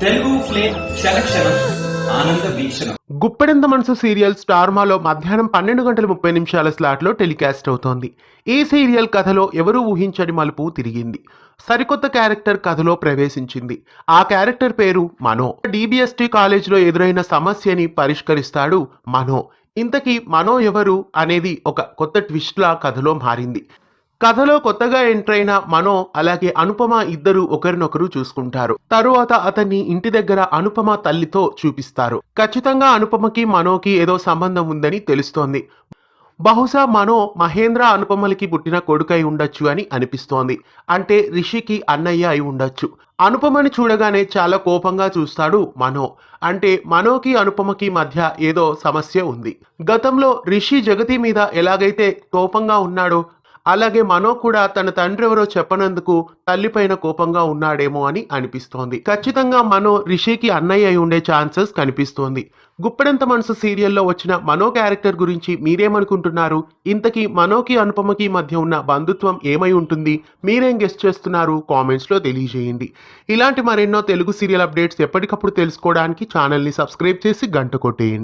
Telugu flame సెలక్షణ ఆనంద వీక్షణ. గుప్పెడంత మనసు సీరియల్ స్టార్ మాలో మధ్యాహ్నం 12:30 స్లాట్లో టెలికాస్ట్ అవుతోంది. ఈ సీరియల్ కథలో ఎవరూ ఊహించని మలుపు తిరిగింది. సరికొత్త క్యారెక్టర్ కథలో ప్రవేశించింది. ఆ క్యారెక్టర్ పేరు మనో. డిబిఎస్టి కాలేజీలో ఎదురైన సమస్యని పరిష్కరిస్తాడు మనో. ఇంతకీ మనో ఎవరు అనేది ఒక కొత్త ట్విస్ట్ లా కథలో మారింది. కథలో కొత్తగా ఎంటర్ అయిన మనో అలాగే అనుపమ ఇద్దరు ఒకరినొకరు చూసుకుంటారు. తరువాత అతన్ని ఇంటి దగ్గర అనుపమ తల్లితో చూపిస్తారు. ఖచ్చితంగా అనుపమకి మనోకి ఏదో సంబంధం ఉందని తెలుస్తోంది. బహుశా మనో మహేంద్ర అనుపమలకి పుట్టిన కొడుకై ఉండొచ్చు అని అనిపిస్తోంది. అంటే రిషికి అన్నయ్య అయి ఉండొచ్చు. అనుపమని చూడగానే చాలా కోపంగా చూస్తాడు మనో. అంటే మనోకి అనుపమకి మధ్య ఏదో సమస్య ఉంది. గతంలో రిషి జగతి మీద ఎలాగైతే కోపంగా ఉన్నాడో అలాగే మనో కూడా తన తండ్రి ఎవరో చెప్పనందుకు తల్లిపైన కోపంగా ఉన్నాడేమో అని అనిపిస్తోంది. ఖచ్చితంగా మనో రిషికి అన్నయ్య అయి ఉండే ఛాన్సెస్ కనిపిస్తోంది. గుప్పెడంత మనసు సీరియల్లో వచ్చిన మనో క్యారెక్టర్ గురించి మీరేమనుకుంటున్నారు? ఇంతకీ మనోకి అనుపమకి మధ్య ఉన్న బంధుత్వం ఏమై ఉంటుంది? మీరేం గెస్ట్ చేస్తున్నారు? కామెంట్స్లో తెలియజేయండి. ఇలాంటి మరెన్నో తెలుగు సీరియల్ అప్డేట్స్ ఎప్పటికప్పుడు తెలుసుకోవడానికి ఛానల్ని సబ్స్క్రైబ్ చేసి గంట కొట్టేయండి.